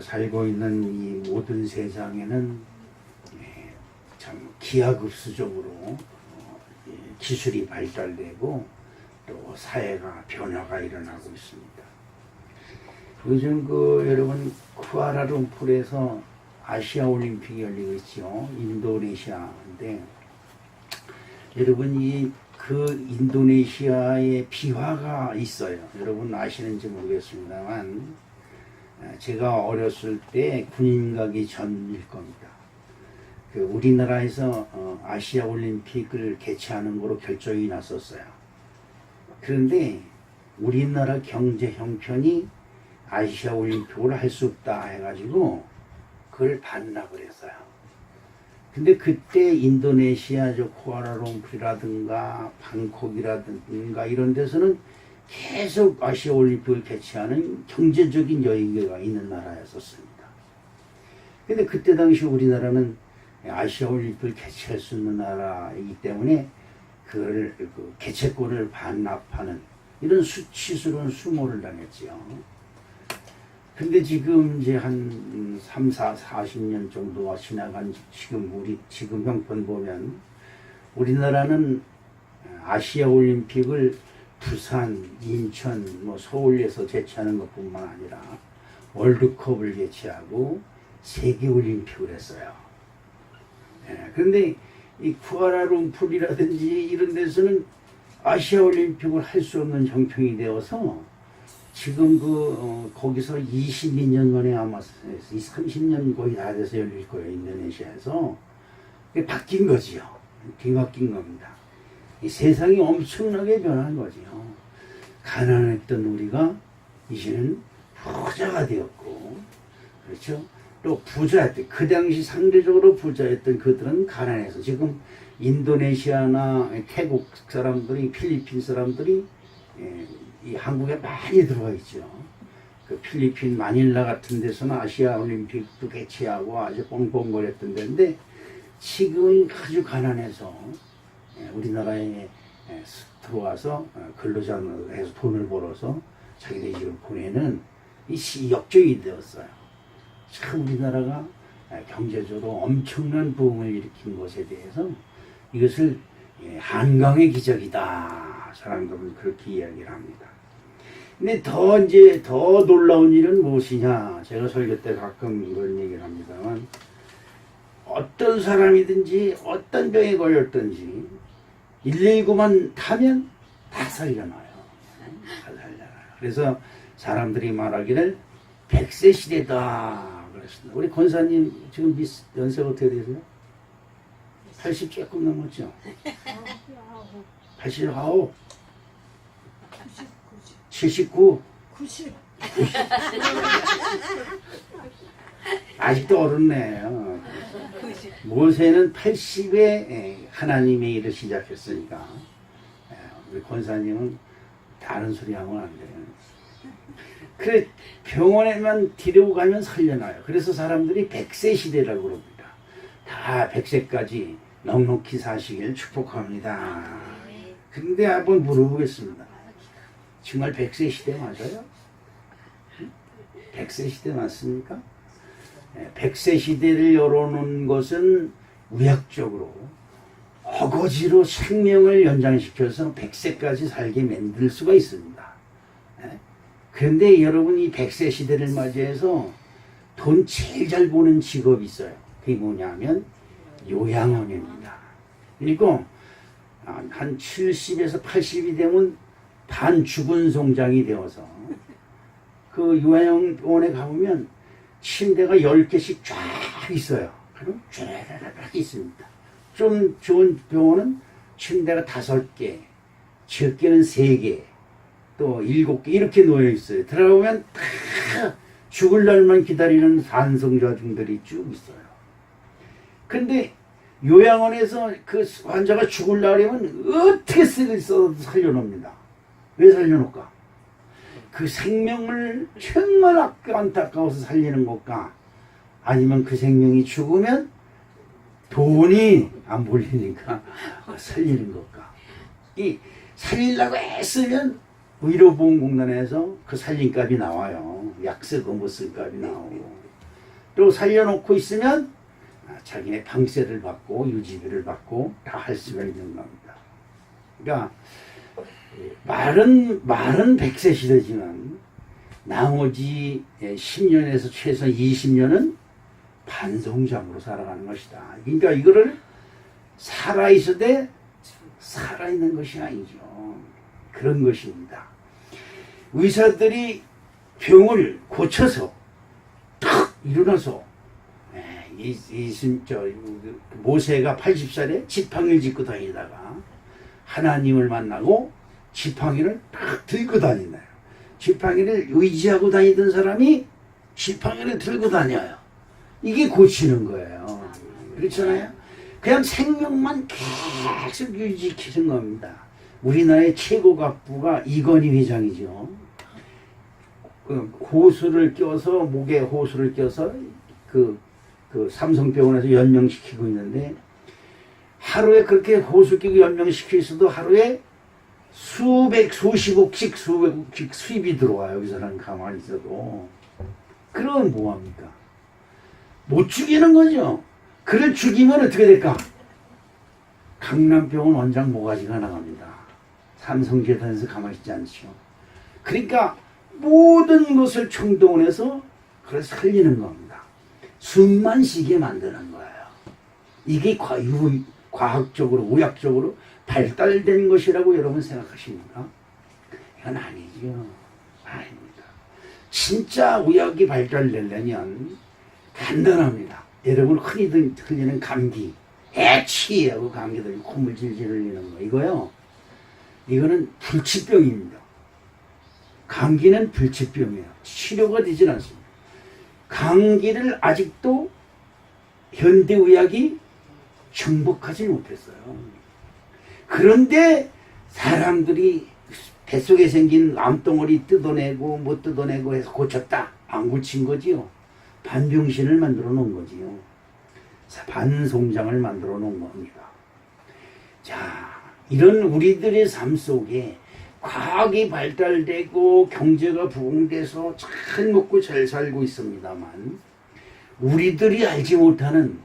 살고 있는 이 모든 세상에는 참 기하급수적으로 기술이 발달되고 또 사회가 변화가 일어나고 있습니다. 요즘 여러분 쿠알라룸푸르에서 아시아 올림픽이 열리고 있죠. 인도네시아인데 여러분 그 인도네시아에 비화가 있어요. 여러분 아시는지 모르겠습니다만 제가 어렸을 때 군인 가기 전일 겁니다. 우리나라에서 아시아 올림픽을 개최하는 거로 결정이 났었어요. 그런데 우리나라 경제 형편이 아시아 올림픽을 할 수 없다 해가지고 그걸 반납을 했어요. 근데 그때 인도네시아 쿠알라룸푸르라든가 방콕이라든가 이런 데서는 계속 아시아 올림픽을 개최하는 경제적인 여유가 있는 나라였었습니다. 근데 그때 당시 우리나라는 아시아 올림픽을 개최할 수 있는 나라이기 때문에 그걸 개최권을 반납하는 이런 수치스러운 수모를 당했지요. 근데 지금 이제 한 40년 정도가 지나간 지금 형편 보면 우리나라는 아시아 올림픽을 부산, 인천, 서울에서 개최하는 것뿐만 아니라 월드컵을 개최하고 세계 올림픽을 했어요. 그런데 이 쿠알라룸푸르라든지 이런 데서는 아시아 올림픽을 할 수 없는 형편이 되어서 지금 거기서 22년 만에 아마 30년 거의 다 돼서 열릴 거예요. 인도네시아에서. 그게 바뀐 거지요. 뒤바뀐 겁니다. 이 세상이 엄청나게 변한 거지요. 가난했던 우리가 이제는 부자가 되었고, 그렇죠? 또 부자였던, 그 당시 상대적으로 부자였던 그들은 가난해서 지금 인도네시아나 태국 사람들이, 필리핀 사람들이 이 한국에 많이 들어와 있죠. 그 필리핀 마닐라 같은 데서는 아시아 올림픽도 개최하고 아주 뻥뻥거렸던 데인데 지금은 아주 가난해서 우리나라에 들어와서 근로자를 해서 돈을 벌어서 자기네 집을 보내는 이 역적이 되었어요. 참 우리나라가 경제적으로 엄청난 부흥을 일으킨 것에 대해서 이것을 한강의 기적이다. 사람들은 그렇게 이야기를 합니다. 근데 더 놀라운 일은 무엇이냐. 제가 설교 때 가끔 이런 얘기를 합니다만 어떤 사람이든지 어떤 병에 걸렸든지 119만 타면 다 살려놔요. 다 살려놔요. 그래서 사람들이 말하기를 100세 시대다 그랬습니다. 우리 권사님 지금 연세가 어떻게 되세요? 80 조금 넘었죠? 89 79 90 아직도 어렵네요. 모세는 80에 하나님의 일을 시작했으니까 우리 권사님은 다른 소리 하면 안 돼요. 그래 병원에만 데리고 가면 살려놔요. 그래서 사람들이 100세 시대라고 그럽니다. 다 100세까지 넉넉히 사시길 축복합니다. 근데 한번 물어보겠습니다. 정말 100세 시대 맞아요? 100세 시대 맞습니까? 100세 시대를 열어놓은 것은 의학적으로 어거지로 생명을 연장시켜서 100세까지 살게 만들 수가 있습니다. 그런데 여러분 이 100세 시대를 맞이해서 돈 제일 잘 버는 직업이 있어요. 그게 뭐냐면 요양원입니다. 그리고 한 70에서 80이 되면 반 죽은 송장이 되어서 그 요양원에 가보면 침대가 10개씩 쫙 있어요. 그럼 쫙 있습니다. 좀 좋은 병원은 침대가 5개, 적게는 3개, 또 7개 이렇게 놓여 있어요. 들어가보면 다 죽을 날만 기다리는 반성자중들이 쭉 있어요. 근데 요양원에서 그 환자가 죽을 날이면 어떻게 살려놓습니다. 왜 살려놓을까? 그 생명을 정말 안타까워서 살리는 것과 아니면 그 생명이 죽으면 돈이 안 벌리니까 살리는 것과 이 살리려고 애쓰면 의료보험공단에서 그 살림값이 나와요. 약 쓰고 못 쓸 값이 나오고 또 살려놓고 있으면 자기네 방세를 받고 유지비를 받고 다 할 수가 있는 겁니다. 그러니까 말은 100세 시대지만 나머지 10년에서 최소 20년은 반성장으로 살아가는 것이다. 그러니까 이거를 살아있어도 살아있는 것이 아니죠. 그런 것입니다. 의사들이 병을 고쳐서 탁 일어나서 모세가 80살에 지팡이를 짚고 다니다가 하나님을 만나고 지팡이를 딱 들고 다닌다. 지팡이를 의지하고 다니던 사람이 지팡이를 들고 다녀요. 이게 고치는 거예요. 그렇잖아요. 그냥 생명만 계속 유지시키는 겁니다. 우리나라의 최고 각부가 이건희 회장이죠. 호수를 껴서 목에 호수를 껴서 그 삼성병원에서 연명시키고 있는데 하루에 그렇게 호수 끼고 연명시키서도 하루에 수십억씩 수입이 들어와요. 여기서는 가만히 있어도. 그러면 뭐합니까? 못 죽이는 거죠. 그를 죽이면 어떻게 될까? 강남병원 원장 모가지가 나갑니다. 삼성재단에서 가만히 있지 않죠. 그러니까 모든 것을 총동원해서 그걸 살리는 겁니다. 숨만 쉬게 만드는 거예요. 이게 과학적으로 의학적으로 발달된 것이라고 여러분 생각하십니까? 이건 아니죠. 아닙니다. 진짜 의학이 발달되려면 간단합니다. 여러분 흔히 흘리는 감기, 애취하고 감기 들리고 콧물 질질 흘리는 거 이거요. 이거는 불치병입니다. 감기는 불치병이에요. 치료가 되질 않습니다. 감기를 아직도 현대의학이 정복하지 못했어요. 그런데 사람들이 뱃속에 생긴 암덩어리 뜯어내고 못 뜯어내고 해서 고쳤다. 안 고친 거지요. 반병신을 만들어 놓은 거지요. 반송장을 만들어 놓은 겁니다. 자, 이런 우리들의 삶 속에 과학이 발달되고 경제가 부흥돼서 잘 먹고 잘 살고 있습니다만 우리들이 알지 못하는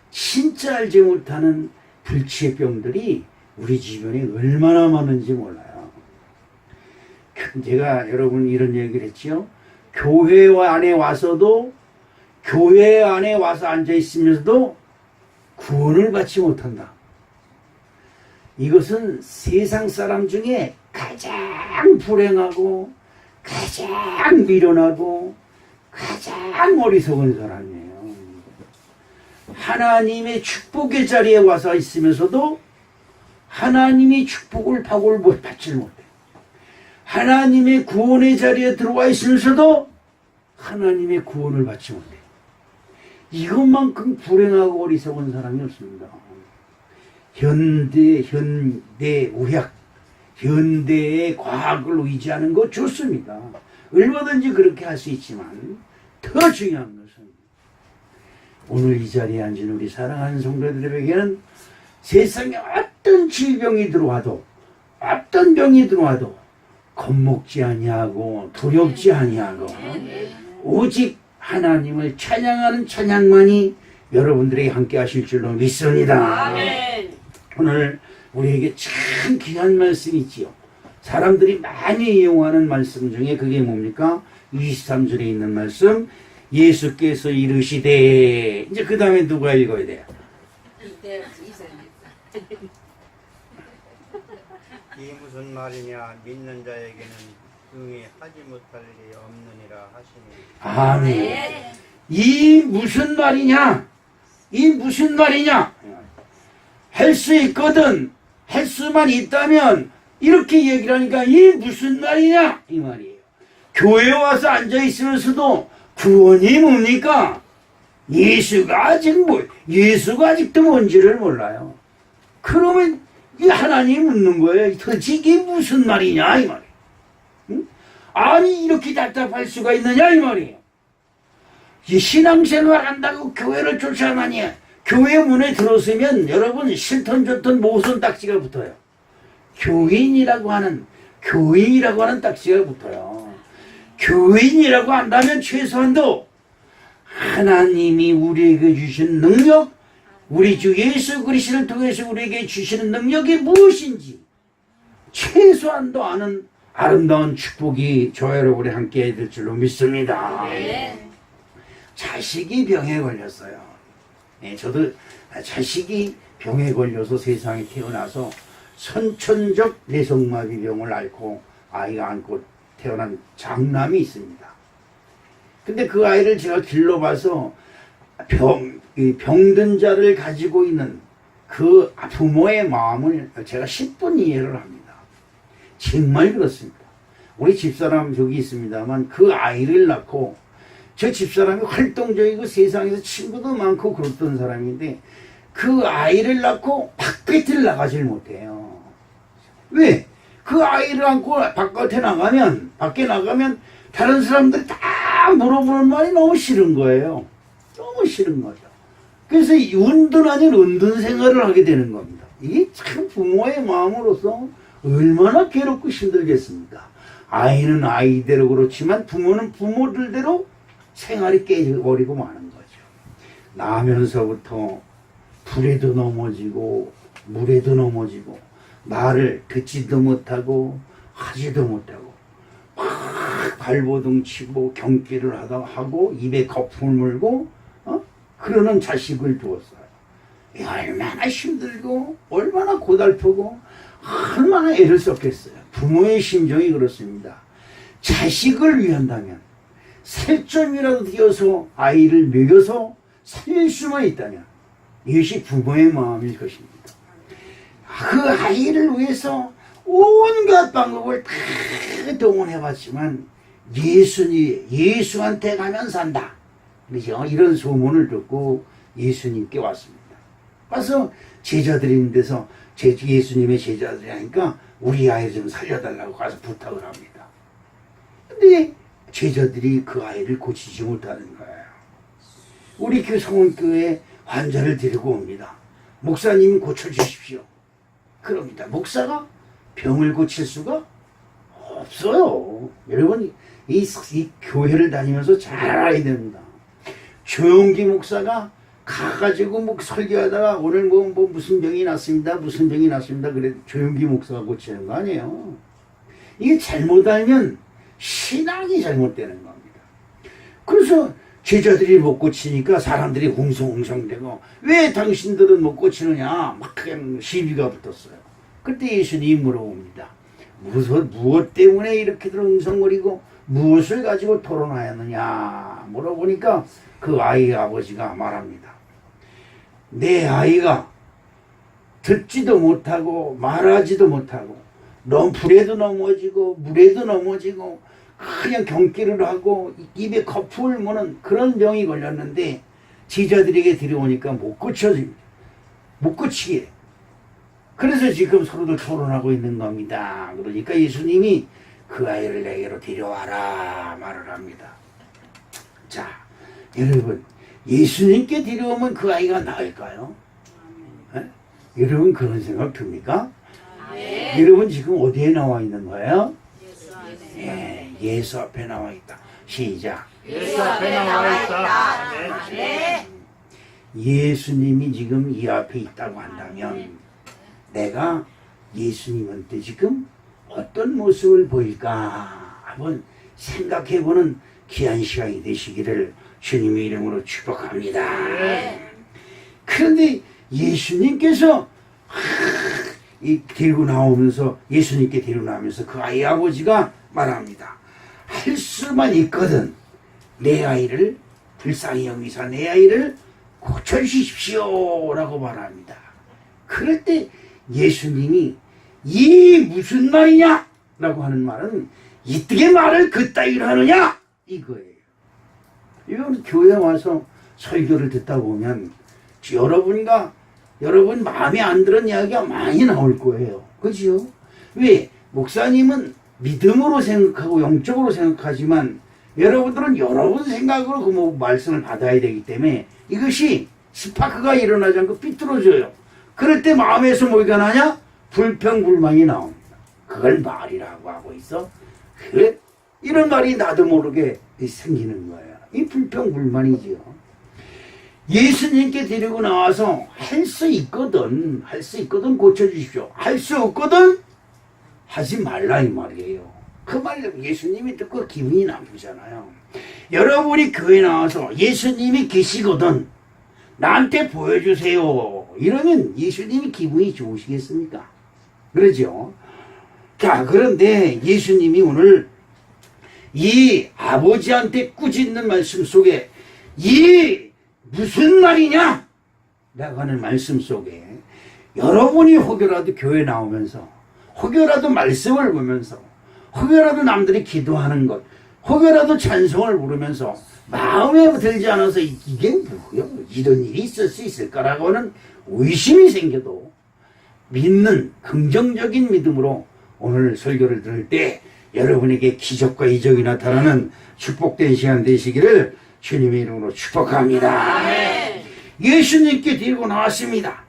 진짜 알지 못하는 불치의 병들이 우리 주변에 얼마나 많은지 몰라요. 제가 여러분 이런 얘기를 했죠. 교회 안에 와서도 교회 안에 와서 앉아 있으면서도 구원을 받지 못한다. 이것은 세상 사람 중에 가장 불행하고 가장 미련하고 가장 어리석은 사람이에요. 하나님의 축복의 자리에 와서 있으면서도 하나님이 축복을 받지 못해. 하나님의 구원의 자리에 들어와 있으면서도 하나님의 구원을 받지 못해. 이것만큼 불행하고 어리석은 사람이 없습니다. 현대 의학, 현대의 과학을 의지하는 거 좋습니다. 얼마든지 그렇게 할 수 있지만 더 중요한 것은 오늘 이 자리에 앉은 우리 사랑하는 성도들에게는 세상에 어떤 질병이 들어와도 어떤 병이 들어와도 겁먹지 아니하고 두렵지 아니하고 오직 하나님을 찬양하는 찬양만이 여러분들에게 함께 하실 줄로 믿습니다. 아멘. 오늘 우리에게 참 귀한 말씀이 있지요. 사람들이 많이 이용하는 말씀 중에 그게 뭡니까? 23절에 있는 말씀. 예수께서 이르시되 이제 그 다음에 누가 읽어야 돼요? 이 무슨 말이냐 믿는 자에게는 등이 하지 못할 일이 없느니라 하시니. 아멘. 이 무슨 말이냐? 이 무슨 말이냐? 할 수 있거든. 할 수만 있다면 이렇게 얘기를 하니까 이 무슨 말이냐? 이 말이에요. 교회에 와서 앉아 있으면서도 구원이 뭡니까? 예수가 아직도 뭔지를 몰라요. 그러면 이 하나님이 묻는 거예요. 도대체 이게 무슨 말이냐? 이 말이에요. 응? 아니 이렇게 답답할 수가 있느냐? 이 말이에요. 이 신앙생활 한다고 교회를 쫓아다니 교회 문에 들어서면 여러분 싫던 좋던 모순 딱지가 붙어요. 교인이라고 하는 딱지가 붙어요. 교인이라고 한다면 최소한도 하나님이 우리에게 주신 능력, 우리 주 예수 그리스도를 통해서 우리에게 주시는 능력이 무엇인지 최소한도 아는 아름다운 축복이 저와 여러분이 함께 될 줄로 믿습니다. 자식이 병에 걸렸어요. 저도 자식이 병에 걸려서 세상에 태어나서 선천적 뇌성마비병을 앓고 아이가 안고 태어난 장남이 있습니다. 근데 그 아이를 제가 길러봐서 병든 자를 가지고 있는 그 부모의 마음을 제가 10분 이해를 합니다. 정말 그렇습니다. 우리 집사람 저기 있습니다만 그 아이를 낳고 저 집사람이 활동적이고 세상에서 친구도 많고 그랬던 사람인데 그 아이를 낳고 바깥을 나가질 못해요. 왜? 그 아이를 안고 밖에 나가면 다른 사람들 다 물어보는 말이 너무 싫은 거예요. 너무 싫은 거죠. 그래서 은둔 아닌 은둔 생활을 하게 되는 겁니다. 이게 참 부모의 마음으로서 얼마나 괴롭고 힘들겠습니까? 아이는 아이대로 그렇지만 부모는 부모들대로 생활이 깨져버리고 마는 거죠. 나면서부터 불에도 넘어지고 물에도 넘어지고 말을 듣지도 못하고 하지도 못하고 막 발버둥 치고 경기를 하고 입에 거품을 물고 그러는 자식을 두었어요. 얼마나 힘들고 얼마나 고달프고 얼마나 애를 썼겠어요. 부모의 심정이 그렇습니다. 자식을 위한다면 살점이라도 뛰어서 아이를 먹여서 살릴 수만 있다면 이것이 부모의 마음일 것입니다. 그 아이를 위해서 온갖 방법을 다 동원해봤지만 예수한테 가면 산다. 그렇죠? 이런 소문을 듣고 예수님께 왔습니다. 와서 제자들이 있는 데서 예수님의 제자들이 하니까 우리 아이 좀 살려달라고 가서 부탁을 합니다. 근데 제자들이 그 아이를 고치지 못하는 거예요. 우리 성원교회 환자를 데리고 옵니다. 목사님이 고쳐주십시오. 그럽니다. 목사가 병을 고칠 수가 없어요. 여러분 이 교회를 다니면서 잘 알아야 됩니다. 조용기 목사가 가가지고 설교하다가 오늘 무슨 병이 났습니다. 그래 조용기 목사가 고치는 거 아니에요. 이게 잘못 알면 신앙이 잘못되는 겁니다. 그래서 제자들이 못 고치니까 사람들이 웅성웅성대고 왜 당신들은 못 고치느냐 막 그냥 시비가 붙었어요. 그때 예수님이 물어봅니다. 무엇 때문에 이렇게들 웅성거리고 무엇을 가지고 토론하였느냐 물어보니까 그 아이의 아버지가 말합니다. 내 아이가 듣지도 못하고 말하지도 못하고 불에도 넘어지고 물에도 넘어지고 그냥 경기를 하고 입에 거품을 무는 그런 병이 걸렸는데 제자들에게 들여오니까 못 고치게. 그래서 지금 서로들 토론하고 있는 겁니다. 그러니까 예수님이 그 아이를 내게로 데려와라 말을 합니다. 자, 여러분 예수님께 데려오면 그 아이가 나을까요? 여러분 그런 생각 듭니까? 여러분 지금 어디에 나와 있는 거예요? 예수 앞에 나와 있다. 시작. 예수 앞에 나와 있다. 예수님이 지금 이 앞에 있다고 한다면 내가 예수님한테 지금 어떤 모습을 보일까 한번 생각해보는 귀한 시간이 되시기를 주님의 이름으로 축복합니다. 그런데 예수님께서 데리고 나오면서 예수님께 데리고 나오면서 그 아이 아버지가 말합니다. 할 수만 있거든 내 아이를 불쌍히 여기서 내 아이를 고쳐주십시오 라고 말합니다. 그럴 때 예수님이 이 무슨 말이냐 라고 하는 말은 이뜨게 말을 그따위로 하느냐 이거예요. 이건 교회 와서 설교를 듣다 보면 여러분 마음에 안 드는 이야기가 많이 나올 거예요. 그죠? 왜? 목사님은 믿음으로 생각하고 영적으로 생각하지만 여러분들은 여러분 생각으로 그 말씀을 받아야 되기 때문에 이것이 스파크가 일어나지 않고 삐뚤어져요. 그럴 때 마음에서 뭐가 나냐? 불평불만이 나옵니다. 그걸 말이라고 하고 있어. 그래? 이런 말이 나도 모르게 생기는 거예요. 이 불평불만이지요. 예수님께 데리고 나와서 할 수 있거든 고쳐주십시오. 할 수 없거든 하지 말라 이 말이에요. 그 말 예수님이 듣고 기분이 나쁘잖아요. 여러분이 교회 나와서 예수님이 계시거든 나한테 보여주세요 이러면 예수님이 기분이 좋으시겠습니까? 그러죠. 자, 그런데 예수님이 오늘 이 아버지한테 꾸짖는 말씀 속에 이 무슨 말이냐 라고 하는 말씀 속에 여러분이 혹여라도 교회 나오면서 혹여라도 말씀을 보면서 혹여라도 남들이 기도하는 것 혹여라도 찬송을 부르면서 마음에 들지 않아서 이게 뭐야 이런 일이 있을 수 있을까라고 하는 의심이 생겨도 믿는 긍정적인 믿음으로 오늘 설교를 들을 때 여러분에게 기적과 이적이 나타나는 축복된 시간 되시기를 주님의 이름으로 축복합니다. 아멘. 예수님께 데리고 나왔습니다.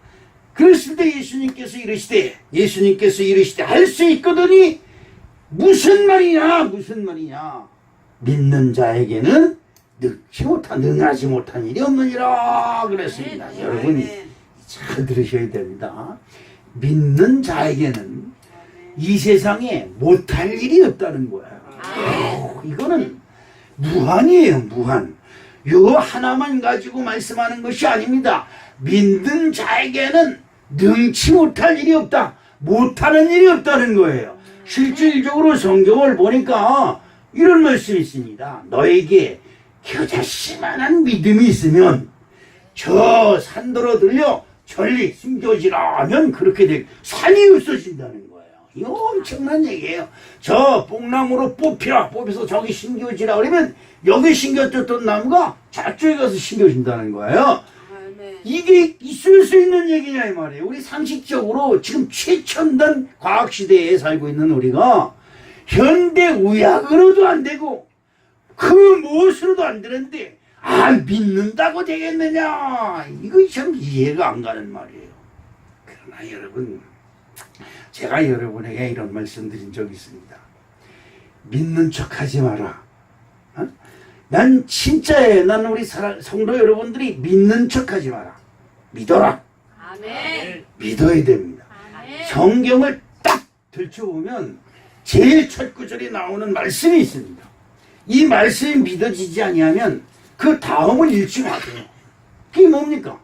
그랬을 때 예수님께서 이르시되 할 수 있거든이 무슨 말이냐 믿는 자에게는 능하지 못한 일이 없느니라 그랬습니다. 네. 여러분 잘 들으셔야 됩니다. 믿는 자에게는 이 세상에 못할 일이 없다는 거예요. 이거는 무한이에요. 무한. 요 하나만 가지고 말씀하는 것이 아닙니다. 믿는 자에게는 능치 못할 일이 없다. 못하는 일이 없다는 거예요. 실질적으로 성경을 보니까 이런 말씀이 있습니다. 너에게 겨자씨만한 믿음이 있으면 저 산더러 들려 전리 숨겨지라 하면 그렇게 돼 산이 없어진다는 거예요. 이거 엄청난 얘기예요. 저 뽕나무로 뽑혀서 저기 심겨지라 그러면 여기 심겨졌던 나무가 저쪽에 가서 심겨진다는 거예요. 이게 있을 수 있는 얘기냐 이 말이에요. 우리 상식적으로 지금 최첨단 과학시대에 살고 있는 우리가 현대 의학으로도 안 되고 그 무엇으로도 안 되는데 믿는다고 되겠느냐 이거 참 이해가 안 가는 말이에요. 그러나 여러분 제가 여러분에게 이런 말씀 드린 적이 있습니다. 믿는 척하지 마라. 난 진짜예요. 난 우리 성도 여러분들이 믿는 척하지 마라. 믿어라. 아멘. 믿어야 됩니다. 아멘. 성경을 딱 들춰보면 제일 첫 구절에 나오는 말씀이 있습니다. 이 말씀이 믿어지지 아니하면 그 다음을 읽지 마세요. 그게 뭡니까?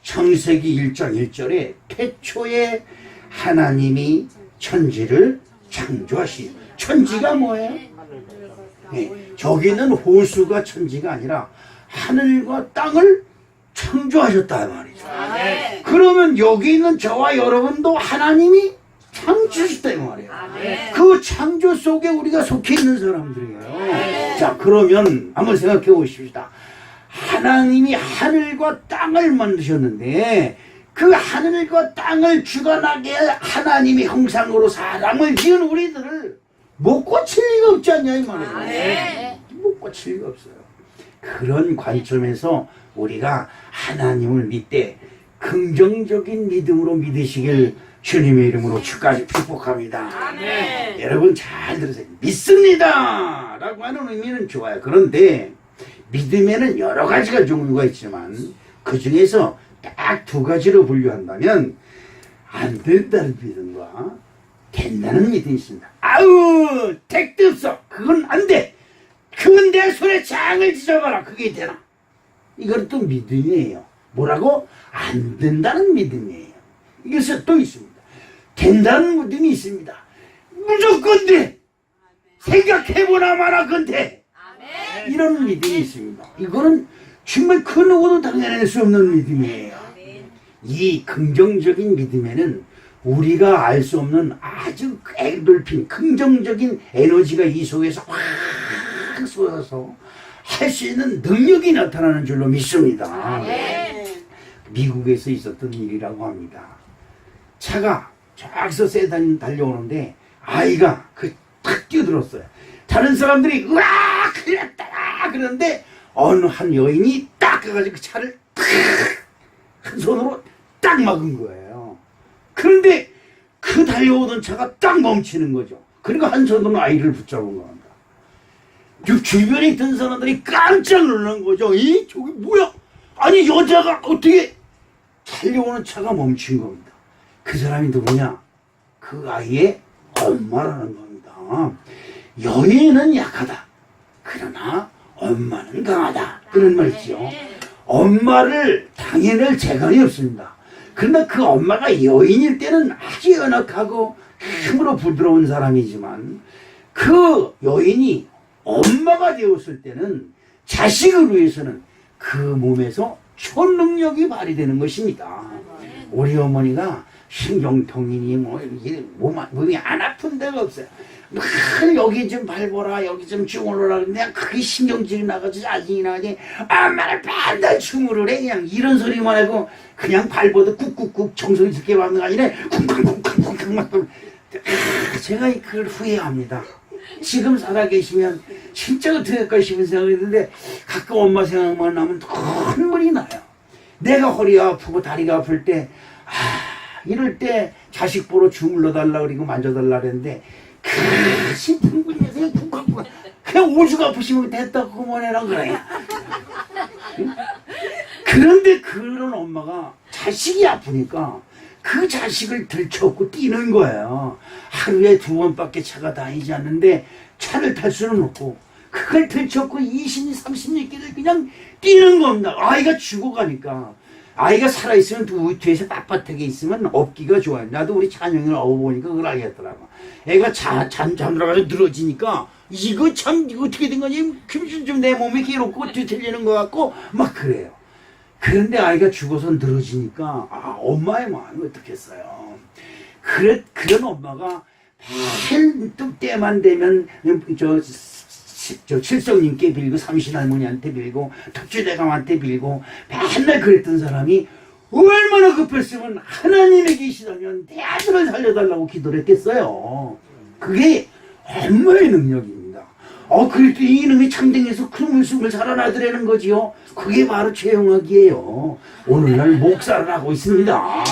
창세기 1장 1절에 태초에 하나님이 천지를 창조하시오. 천지가 뭐예요? 네, 저기는 호수가 천지가 아니라 하늘과 땅을 창조하셨다 말이죠. 아멘. 그러면 여기 있는 저와 여러분도 하나님이 창조하셨다 말이에요. 아멘. 그 창조 속에 우리가 속해 있는 사람들이에요. 아멘. 자, 그러면 한번 생각해 보십시다. 하나님이 하늘과 땅을 만드셨는데 그 하늘과 땅을 주관하게 하나님이 형상으로 사람을 지은 우리들을 못 고칠 리가 없지 않냐 이 말이에요. 네. 못 고칠 리가 없어요. 그런 관점에서 우리가 하나님을 믿되 긍정적인 믿음으로 믿으시길 주님의 이름으로 축복합니다. 아멘. 여러분 잘 들으세요. 믿습니다 라고 하는 의미는 좋아요. 그런데 믿음에는 여러 가지가 종류가 있지만 그 중에서 딱 두 가지로 분류한다면 안 된다는 믿음과 된다는 믿음이 있습니다. 아우 택도 없어. 그건 안 돼. 그건 내 손에 장을 찢어봐라. 그게 되나? 이건 또 믿음이에요. 뭐라고? 안 된다는 믿음이에요. 이것이 또 있습니다. 된다는 믿음이 있습니다. 무조건 돼. 생각해보나 마나 건 돼. 이런 믿음이 있습니다. 이거는 정말 그 누구도 당연할 수 없는 믿음이에요. 이 긍정적인 믿음에는 우리가 알 수 없는 아주 넓힌 긍정적인 에너지가 이 속에서 확 쏟아서 할 수 있는 능력이 나타나는 줄로 믿습니다. 미국에서 있었던 일이라고 합니다. 차가 쫙서 세단 달려오는데 아이가 탁 뛰어들었어요. 다른 사람들이 으아 큰일 났다 그러는데 어느 한 여인이 딱 가가지고 그 차를 한 손으로 딱 막은 거예요. 그런데 그 달려오던 차가 딱 멈추는 거죠. 그리고 한 손으로 아이를 붙잡은 겁니다. 주변에 있던 사람들이 깜짝 놀란 거죠. 이 저기 뭐야? 아니 여자가 어떻게 달려오는 차가 멈춘 겁니다. 그 사람이 누구냐? 그 아이의 엄마라는 겁니다. 여인은 약하다. 그러나 엄마는 강하다. 그런 말이죠. 엄마를 당해낼 재간이 없습니다. 그러나 그 엄마가 여인일 때는 아주 연약하고 힘으로 부드러운 사람이지만 그 여인이 엄마가 되었을 때는 자식을 위해서는 그 몸에서 초능력이 발휘되는 것입니다. 우리 어머니가 신경통이니 몸이 안 아픈 데가 없어요. 늘 여기 좀 밟아라 여기 좀 주물러라. 내가 그게 신경질이 나가지고 짜증이 나지. 엄마를 맨날 주물을 해. 그냥 이런 소리만 하고 그냥 밟아도 꾹꾹꾹 정성이 있게 밟는 게 아니라 쿵쿵쿵쿵쿵쿵 막. 제가 그걸 후회합니다. 지금 살아계시면 진짜 어떻게 할까 싶은 생각이 드는데 가끔 엄마 생각만 나면 눈물이 나요. 내가 허리가 아프고 다리가 아플 때 이럴 때 자식 보러 주물러 달라 그리고 만져달라 그랬는데 그 심픈 분에서 그냥 오죽 아프시면 됐다고 그만해라 그래. 그런데 그런 엄마가 자식이 아프니까 그 자식을 들쳐업고 뛰는 거예요. 하루에 2번밖에 차가 다니지 않는데 차를 탈 수는 없고 그걸 들쳐업고 20년 30년끼리 그냥 뛰는 겁니다. 아이가 죽어가니까. 아이가 살아있으면 뒤에서 빳빳하게 있으면 업기가 좋아요. 나도 우리 찬영이를 업어보니까 그걸 알겠더라고. 애가 잠들어가서 늘어지니까 이거 참 이거 어떻게 된 거지? 좀 내 몸이 괴롭고 뒤틀리는 것 같고 막 그래요. 그런데 아이가 죽어서 늘어지니까 엄마의 마음이 어떻겠어요. 그런 엄마가 매일 때만 되면 저 칠성님께 빌고 삼신할머니한테 빌고 덕주대감한테 빌고 맨날 그랬던 사람이 얼마나 급했으면 하나님에 계시다면 내 아들을 살려달라고 기도를 했겠어요. 그게 엄마의 능력입니다. 그랬더니 이놈이 창댕에서 숨을 살아나더라는 거지요. 그게 바로 최영학이에요. 오늘날 목사를 하고 있습니다.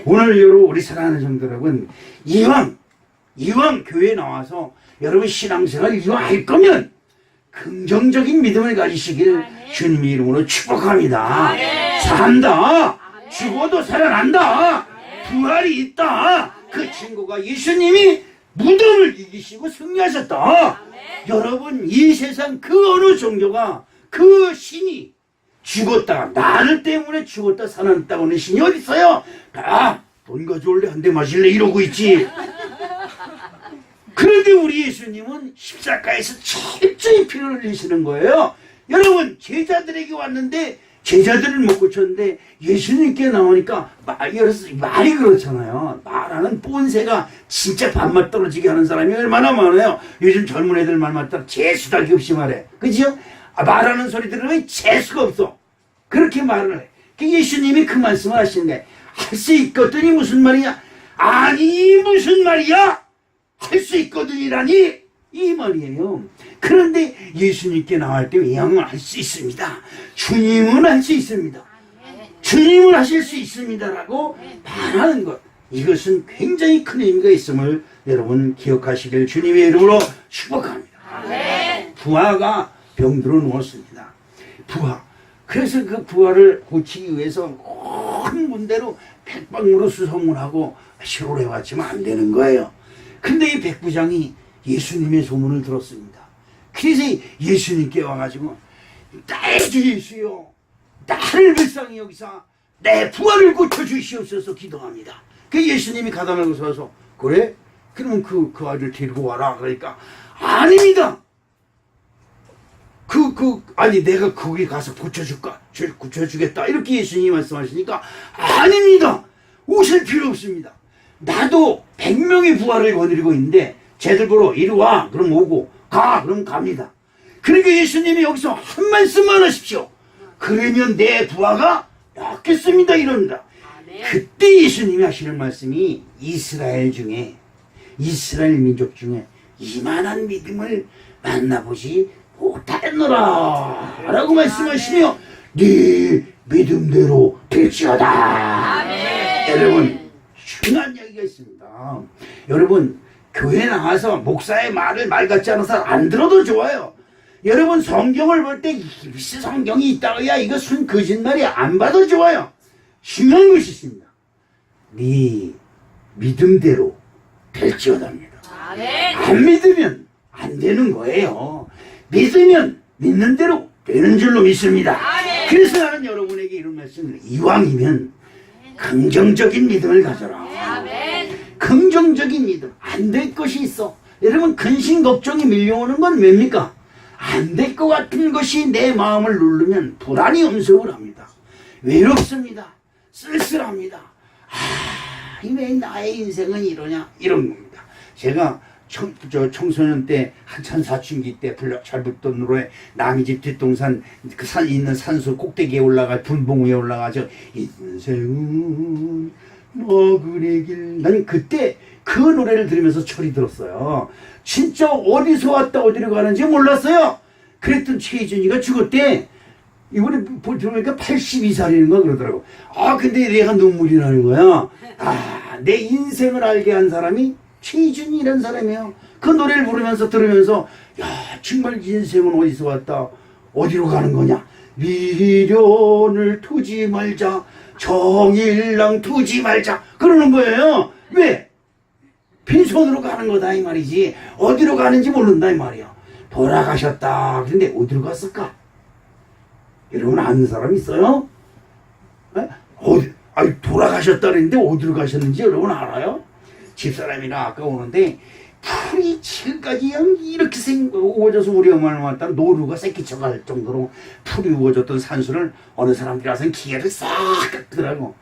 오늘 우리 사랑하는 성도 여러분, 이왕 교회에 나와서 여러분 신앙생활 이왕 할 거면 긍정적인 믿음을 가지시길 주님의 이름으로 축복합니다. 산다. 죽어도 살아난다. 부활이 있다. 그 친구가 예수님이 무덤을 이기시고 승리하셨다. 여러분 이 세상 그 어느 종교가 그 신이 죽었다 나를 때문에 죽었다 살아났다고 하는 신이 어디 있어요? 다 돈 가져올래 한 대 마실래 이러고 있지. 그런데 우리 예수님은 십자가에서 철저히 피를 흘리시는 거예요. 여러분 제자들에게 왔는데 제자들을 못 고쳤는데 예수님께 나오니까 말이 그렇잖아요. 말하는 꼰새가 진짜 밥맛 떨어지게 하는 사람이 얼마나 많아요. 요즘 젊은 애들 말 맞다 재수달기 없이 말해. 그죠? 말하는 소리 들으면 재수가 없어. 그렇게 말을 해. 예수님이 그 말씀을 하시는데 할 수 있거든이 무슨 말이냐? 아니 무슨 말이야? 할 수 있거든이라니 이 말이에요. 그런데 예수님께 나갈 때 이왕은 할 수 있습니다. 주님은 할 수 있습니다. 주님은 하실 수 있습니다라고 말하는 것. 이것은 굉장히 큰 의미가 있음을 여러분 기억하시길 주님의 이름으로 축복합니다. 부하가 병들어 누웠습니다. 부하. 그래서 그 부하를 고치기 위해서 큰 문대로 백방으로 수송을 하고 시로를 해왔지만 안 되는 거예요. 근데 이 백부장이 예수님의 소문을 들었습니다. 그래서 예수님께 와가지고 나의 주 예수여 나를 불쌍히 여기사 내 부하를 고쳐주시옵소서 기도합니다. 그 예수님이 가다말고 서서 그래? 그러면 그 아이를 데리고 와라. 그러니까 아닙니다. 아니 내가 거기 가서 고쳐주겠다 이렇게 예수님이 말씀하시니까 아닙니다. 오실 필요 없습니다. 나도 100명의 부하를 거느리고 있는데 쟤들 보러 이리 와 그럼 오고 가 그럼 갑니다. 그러니까 예수님이 여기서 한 말씀만 하십시오. 그러면 내 부하가 낫겠습니다 이럽니다. 그때 예수님이 하시는 말씀이 이스라엘 민족 중에 이만한 믿음을 만나보지 못하였노라 라고 말씀하시며 네 믿음대로 될지어다. 여러분 중요한 이야기가 있습니다. 여러분 교회 나가서 목사의 말 같지 않은 사람 안 들어도 좋아요. 여러분 성경을 볼 때 무슨 성경이 있다고야 이거 순 거짓말이 안 봐도 좋아요. 중요한 것이 있습니다. 네 믿음대로 될지어다입니다. 안 믿으면 안 되는 거예요. 믿으면 믿는 대로 되는 줄로 믿습니다. 그래서 나는 여러분에게 이런 말씀을 이왕이면 긍정적인 믿음을 가져라. 긍정적인 믿음. 안 될 것이 있어. 여러분 근심 걱정이 밀려오는 건 뭡니까? 안 될 것 같은 것이 내 마음을 누르면 불안이 엄습을 합니다. 외롭습니다. 쓸쓸합니다. 왜 나의 인생은 이러냐? 이런 겁니다. 제가 청소년 때 한참 사춘기 때 잘 붙던 노래 남의 집 뒷동산 그 산 있는 산수 꼭대기에 올라가 분봉 위에 올라가서 인생은 너그네 길. 나는 그때 그 노래를 들으면서 철이 들었어요. 진짜 어디서 왔다 어디로 가는지 몰랐어요. 그랬던 최준이가 죽었대. 이번에 들어보니까 82살인가 그러더라고. 근데 내가 눈물이 나는 거야. 내 인생을 알게 한 사람이 최준이라는 사람이에요. 그 노래를 부르면서 들으면서 야 정말 인생은 어디서 왔다 어디로 가는 거냐. 미련을 두지 말자 정일랑 두지 말자 그러는 거예요. 왜? 빈손으로 가는 거다 이 말이지 어디로 가는지 모른다 이 말이야. 돌아가셨다. 근데 어디로 갔을까? 여러분 아는 사람 있어요? 돌아가셨다 그랬는데 어디로 가셨는지 여러분 알아요? 집사람이랑 아까 오는데 풀이 지금까지 이렇게 우거져서 우리 엄마를 왔다 노루가 새끼쳐갈 정도로 풀이 우거졌던 산수를 어느 사람들이 와서 기계를 싹 깎더라고.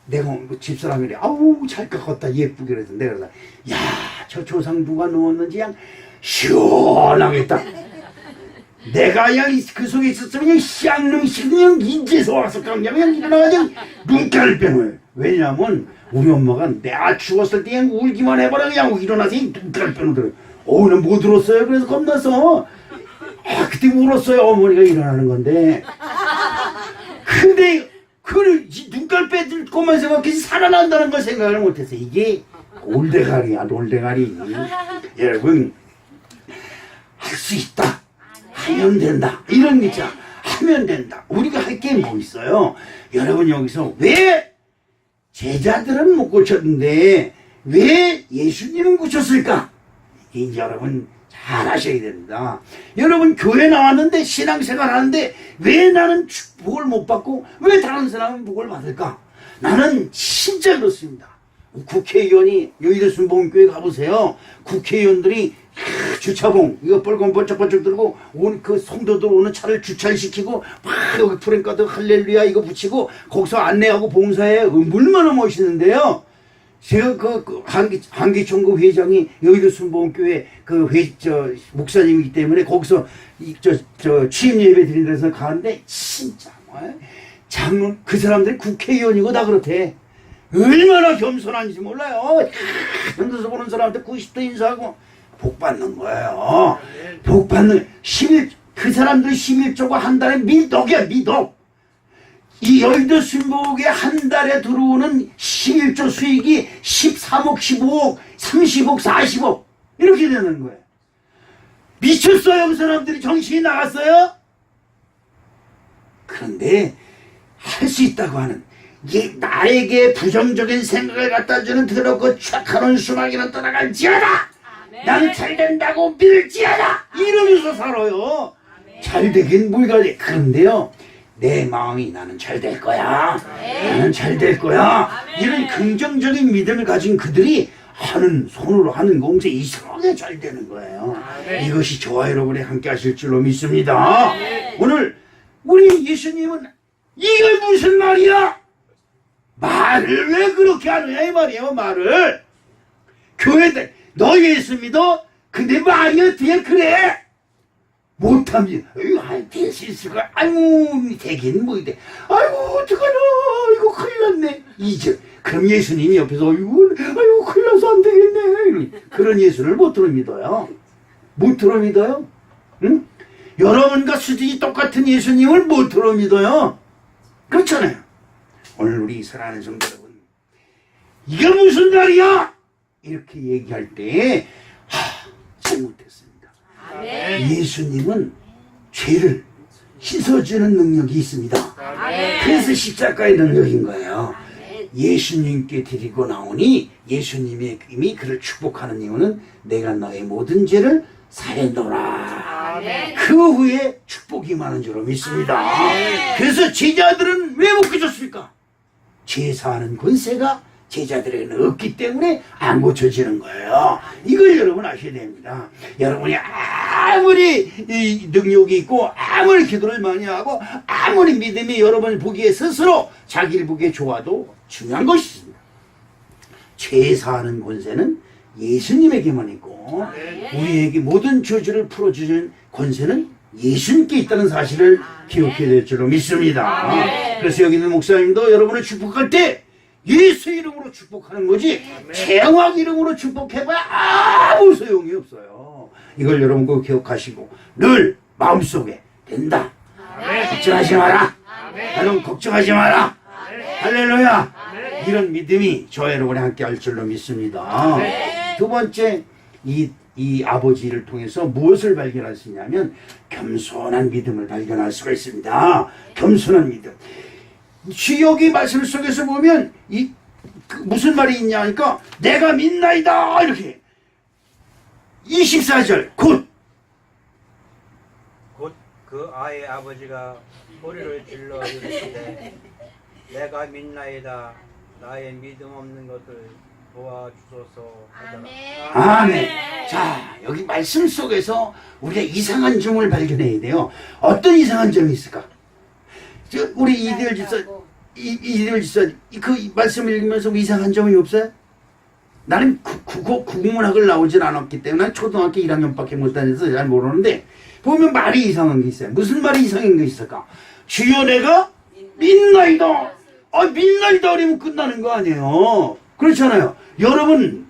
내가 집사람이래 아우 잘 깎았다 예쁘게 그래서 내가 그러다 야저 조상 누가 넣었는지 그냥 시원하겠다. 내가 그냥 그 속에 있었으면 그냥 쌍놈이 그냥 인제서 와서 그냥 일어나가지고 눈가를 빼놓아요. 왜냐면 우리 엄마가 내가 죽었을 때 그냥 울기만 해봐라 그냥 일어나서 눈가를 빼놓더라고요. 난 못 울었어요. 그래서 겁나서 그때 울었어요. 어머니가 일어나는 건데 근데 그 눈깔 빼들 것만 생각해서 살아난다는 걸 생각을 못했어. 이게 돌대가리야 돌대가리. 여러분 할 수 있다 하면 된다 이런 게 있잖아. 하면 된다. 우리가 할 게 뭐 있어요? 여러분 여기서 왜 제자들은 못 고쳤는데 왜 예수님은 고쳤을까? 이제 여러분 잘 하셔야 됩니다. 여러분 교회 나왔는데 신앙생활 하는데 왜 나는 복을 못 받고 왜 다른 사람은 복을 받을까? 나는 진짜 그렇습니다. 국회의원이 여의도 순복음교회 가보세요. 국회의원들이 주차봉 이거 뻘건 번쩍번쩍 들고 그 성도들 오는 차를 주차시키고 막 여기 프랭카드 할렐루야 이거 붙이고 거기서 안내하고 봉사해. 얼마나 멋있는데요. 제가 그 한기총국 회장이 여의도 순복음교회 목사님이기 때문에 거기서 취임 예배 드린 데서 가는데 진짜 장로는 그 사람들이 국회의원이고 다 그렇대. 얼마나 겸손한지 몰라요. 현도서 보는 사람한테 90도 인사하고 복 받는 거예요. 복 받는 그 사람들 11조가 한 달에 미덕이야 미덕. 이 여의도 순복에 한 달에 들어오는 11조 수익이 13억 15억 30억 40억 이렇게 되는 거예요. 미쳤어요. 그 사람들이 정신이 나갔어요. 그런데 할 수 있다고 하는 이게 나에게 부정적인 생각을 갖다 주는 더럽고 착하는 수나기는 떠나갈지어다. 나는 잘 된다고 믿을지어다. 이러면서 살아요. 잘 되긴 뭐가 돼. 그런데요 내 마음이 나는 잘 될 거야. 나는 잘 될 거야. 이런 긍정적인 믿음을 가진 그들이 손으로 하는 공세 이상하게 잘 되는 거예요. 이것이 저와 여러분이 함께 하실 줄로 믿습니다. 오늘 우리 예수님은 이게 무슨 말이야? 말을 왜 그렇게 하느냐 이 말이에요. 말을 교회들 너 예수 믿어? 근데 말이 어떻게 그래? 못하면 될 수 있을까? 아이고 되긴 뭐 돼. 아이고 어떡하나 이거 큰일 났네. 이제 그럼 예수님이 옆에서 아이고 큰일 나서 안 되겠네. 그런 예수를 못 들어 믿어요. 못 들어 믿어요? 응? 여러분과 수준이 똑같은 예수님을 못 들어 믿어요. 그렇잖아요. 오늘 우리 사랑하는 성도 여러분 이게 무슨 말이야? 이렇게 얘기할 때 잘못했습니다. 예수님은 죄를 씻어주는 능력이 있습니다. 그래서 십자가의 능력인 거예요. 예수님께 드리고 나오니 예수님이 이미 그를 축복하는 이유는 내가 너의 모든 죄를 사했노라. 그 후에 축복이 많은 줄로 믿습니다. 그래서 제자들은 왜 못 고쳤습니까? 죄 사하는 권세가 제자들에게는 없기 때문에 안 고쳐지는 거예요. 이걸 여러분 아셔야 됩니다. 여러분이 아무리 이 능력이 있고 아무리 기도를 많이 하고 아무리 믿음이 여러분 보기에 스스로 자기를 보기에 좋아도 중요한 것이 있습니다. 죄 사하는 권세는 예수님에게만 있고 우리에게 모든 저주를 풀어주는 권세는 예수님께 있다는 사실을 기억해야 될 줄로 믿습니다. 그래서 여기 있는 목사님도 여러분을 축복할 때 예수 이름으로 축복하는 거지 죄악 이름으로 축복해봐야 아무 소용이 없어요. 이걸 여러분 꼭 기억하시고 늘 마음속에 된다. 걱정하지 마라. 여러분 걱정하지 마라. 할렐루야. 이런 믿음이 저와 여러분이 함께 할 줄로 믿습니다. 두 번째 이 아버지를 통해서 무엇을 발견할 수 있냐면 겸손한 믿음을 발견할 수가 있습니다. 겸손한 믿음. 여기 말씀 속에서 보면 무슨 말이 있냐 하니까 내가 믿나이다 이렇게 24절 곧 그 아이의 아버지가 소리를 질러 이르시되 내가 믿나이다 나의 믿음 없는 것을 도와주소서 하더라. 아멘. 자, 여기 말씀 속에서 우리가 이상한 점을 발견해야 돼요. 어떤 이상한 점이 있을까? 우리 이대열 집사 그 말씀을 읽으면서 뭐 이상한 점이 없어요? 나는 국문학을 나오진 않았기 때문에 난 초등학교 1학년밖에 못 다녀서 잘 모르는데 보면 말이 이상한 게 있어요. 무슨 말이 이상한 게 있을까? 주여 내가 믿나이다. 믿나이다 그러면 끝나는 거 아니에요. 그렇잖아요. 여러분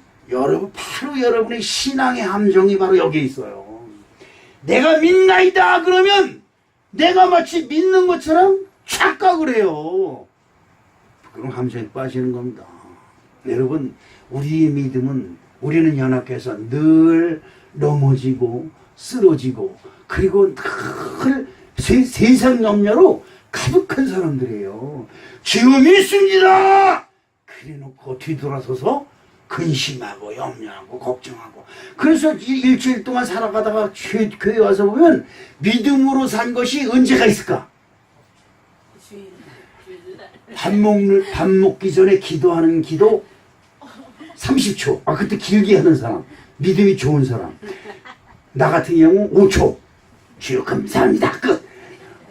바로 여러분의 신앙의 함정이 바로 여기에 있어요. 내가 믿나이다 그러면 내가 마치 믿는 것처럼 착각을 해요. 그럼 함정에 빠지는 겁니다. 여러분 우리의 믿음은 우리는 연합해서 늘 넘어지고 쓰러지고 그리고 늘 세상 염려로 가득한 사람들이에요. 주여 믿습니다. 그래놓고 뒤돌아서서 근심하고 염려하고 걱정하고 그래서 일주일 동안 살아가다가 교회 와서 보면 믿음으로 산 것이 언제가 있을까? 밥 먹기 전에 기도하는 기도 30초. 그때 길게 하는 사람, 믿음이 좋은 사람. 나 같은 경우 5초. 주여 감사합니다. 끝.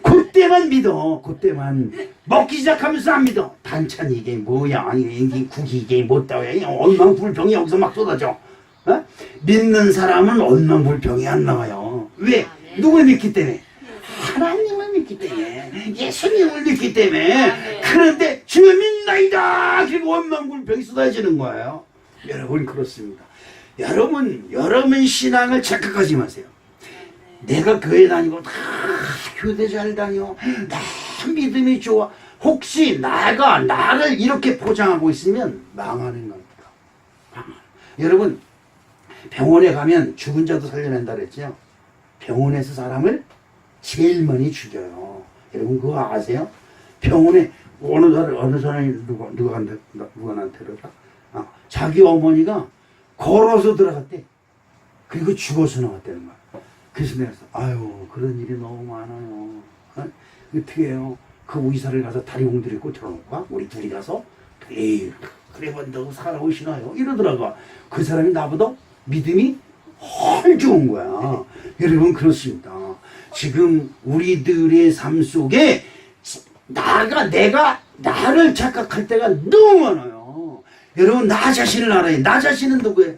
그때만 믿어. 그때만 먹기 시작하면서 안 믿어. 반찬 이게 뭐야? 이게 국이 이게 뭐다왜? 원망불평이 여기서 막 쏟아져. 믿는 사람은 원망불평이 안 나와요. 왜? 누굴 믿기 때문에? 하나님을 믿기 때문에, 예수님을 믿기 때문에. 그런데 주여 믿나이다. 그리고 원망불평이 쏟아지는 거예요. 여러분 그렇습니다. 여러분 신앙을 착각하지 마세요. 내가 교회 다니고 다 교대 잘 다녀. 다 믿음이 좋아. 혹시 나를 이렇게 포장하고 있으면 망하는 겁니다. 여러분 병원에 가면 죽은 자도 살려낸다 그랬죠. 병원에서 사람을 제일 많이 죽여요. 여러분 그거 아세요? 병원에 어느 사람이 누구한테 들어가? 자기 어머니가 걸어서 들어갔대. 그리고 죽어서 나왔다는 거야. 그래서 내가 그런 일이 너무 많아요. 어떻게 해요? 그 의사를 가서 다리 옹들이 꽂혀놓고 우리 둘이 가서 에이 그래 본다고 살아오시나요? 이러더라고. 그 사람이 나보다 믿음이 훨 좋은 거야. 여러분 그렇습니다. 지금 우리들의 삶 속에 내가 나를 착각할 때가 너무 많아요. 여러분 나 자신을 알아요. 나 자신은 누구예요?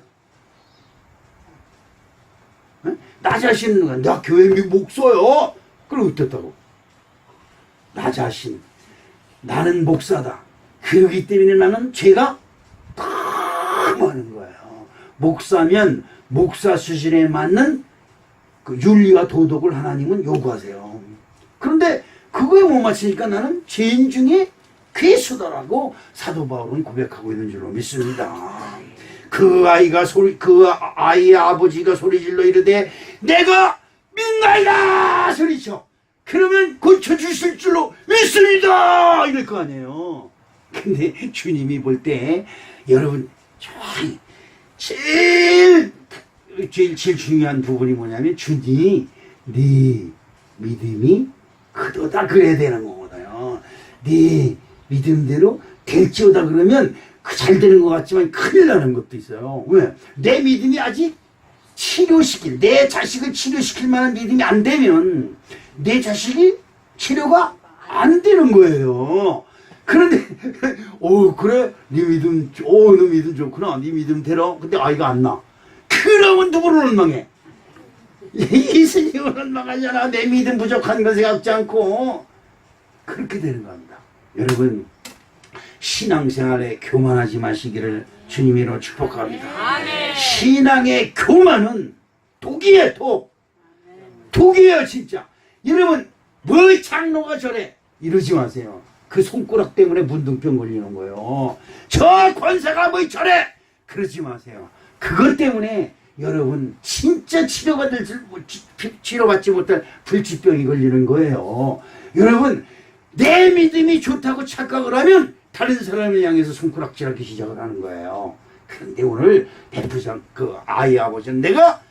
나 자신은 누구야? 나 교회 목사요. 그럼 어떻다고? 나 자신. 나는 목사다. 그러기 때문에 나는 죄가 너무 많은 거예요. 목사면 목사 수준에 맞는 그 윤리와 도덕을 하나님은 요구하세요. 그런데 그거에 못 맞추니까 나는 죄인 중에 괴수다라고 사도 바울은 고백하고 있는 줄로 믿습니다. 그 아이의 아버지가 소리질러 이르되 내가 믿나이다 소리쳐. 그러면 고쳐주실 줄로 믿습니다 이럴 거 아니에요. 근데 주님이 볼 때 여러분 제일 중요한 부분이 뭐냐면 주님이 네 믿음이 크도다 그래야 되는 거거든요. 네 믿음대로 될지어다 그러면 잘 되는 것 같지만 큰일 나는 것도 있어요. 왜? 내 믿음이 아직 내 자식을 치료시킬 만한 믿음이 안 되면 내 자식이 치료가 안 되는 거예요. 그런데 그래 네 믿음 너 믿음 좋구나 네 믿음 대로 근데 아이가 안 나. 그러면 누구를 원망해? 예수님을 원망하잖아. 내 믿음 부족한 걸 생각지 않고. 그렇게 되는 겁니다. 여러분 신앙생활에 교만하지 마시기를 주님으로 축복합니다. 아멘. 신앙의 교만은 독이에요. 독이에요 진짜. 여러분 뭐 장로가 저래 이러지 마세요. 그 손가락 때문에 문둥병 걸리는 거예요. 저 권사가 뭐 저래 그러지 마세요. 그것 때문에 여러분 진짜 치료받지 못할 불치병이 걸리는 거예요. 여러분 내 믿음이 좋다고 착각을 하면 다른 사람을 향해서 손가락질하기 시작을 하는 거예요. 그런데 오늘 베프장 아이 아버지는 내가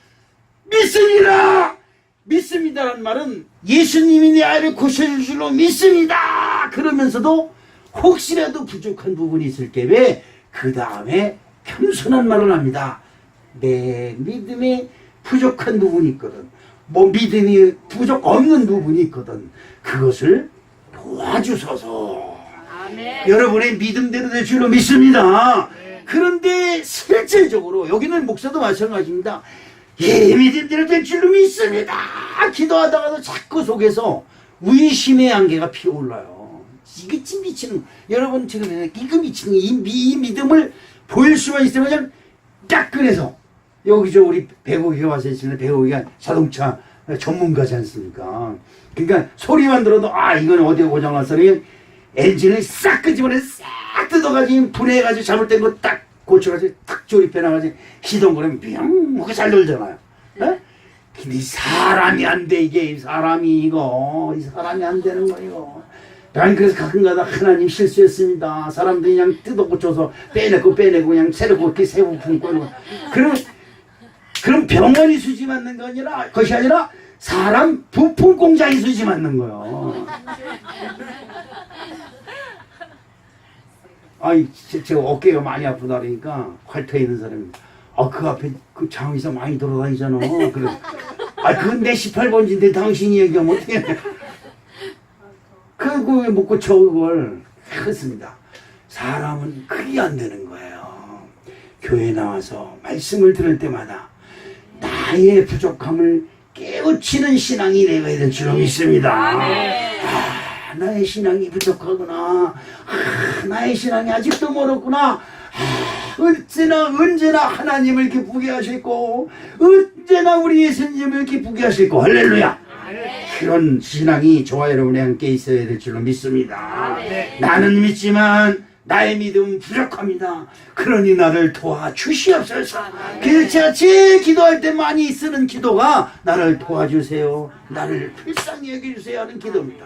믿습니다라는 말은 예수님이 내 아이를 고쳐줄 줄로 믿습니다. 그러면서도 혹시라도 부족한 부분이 있을 때에 그 다음에 겸손한 말을 합니다. 내 믿음에 부족한 부분이 있거든. 믿음이 부족 없는 부분이 있거든. 그것을 도와주소서. 아멘. 여러분의 믿음대로 될 줄로 믿습니다. 네. 그런데 실질적으로 여기는 목사도 마찬가지입니다. 믿음대로 될 줄로 믿습니다. 기도하다가도 자꾸 속에서 의심의 안개가 피어올라요. 이게 찐 미치는 여러분 지금 이거 미치는 이 믿음을 보일 수만 있으면 그냥 딱 꺼내서 여기 우리 배고기가 와서 있으면 배고기가 자동차 전문가지 않습니까? 그러니까 소리만 들어도 이건 어디에 고장났어. 엔진을 싹 끄집어내 싹 뜯어가지고 분해해가지고 잘못된 거 딱 고쳐가지고 탁 조립해놔가지고 시동거리면 뿅 하고 잘 돌잖아요. 네? 근데 이 사람이 안 돼. 이 사람이 안 되는 거예요. 난 그래서 가끔가다 하나님 실수했습니다. 사람들이 그냥 뜯어 고쳐서 빼내고 그냥 새로 이렇게 새우 품고 그럼 병원이 수지 맞는 것이 아니라 사람 부품 공장이 수지 맞는 거예요. 제가 어깨가 많이 아프다 그러니까 활터에 있는 사람이 그 앞에 그 장의사 많이 돌아다니잖아. 그래. 그건 내 18번지인데 당신이 얘기하면 어떻게 그거 왜 못 고쳐 그걸. 그렇습니다. 사람은 그게 안 되는 거예요. 교회 나와서 말씀을 들을 때마다 나의 부족함을 깨우치는 신앙이 되어야 될 줄로 믿습니다. 나의 신앙이 부족하구나. 나의 신앙이 아직도 멀었구나. 언제나 하나님을 기쁘게 하시고 언제나 우리 예수님을 기쁘게 하시고 할렐루야. 그런 신앙이 저와 여러분의 함께 있어야 될 줄로 믿습니다. 나는 믿지만 나의 믿음은 부족합니다. 그러니 나를 도와주시옵소서. 그래서 제가 제일 기도할 때 많이 쓰는 기도가 나를 도와주세요. 나를 불쌍히 여겨주세요 하는 기도입니다.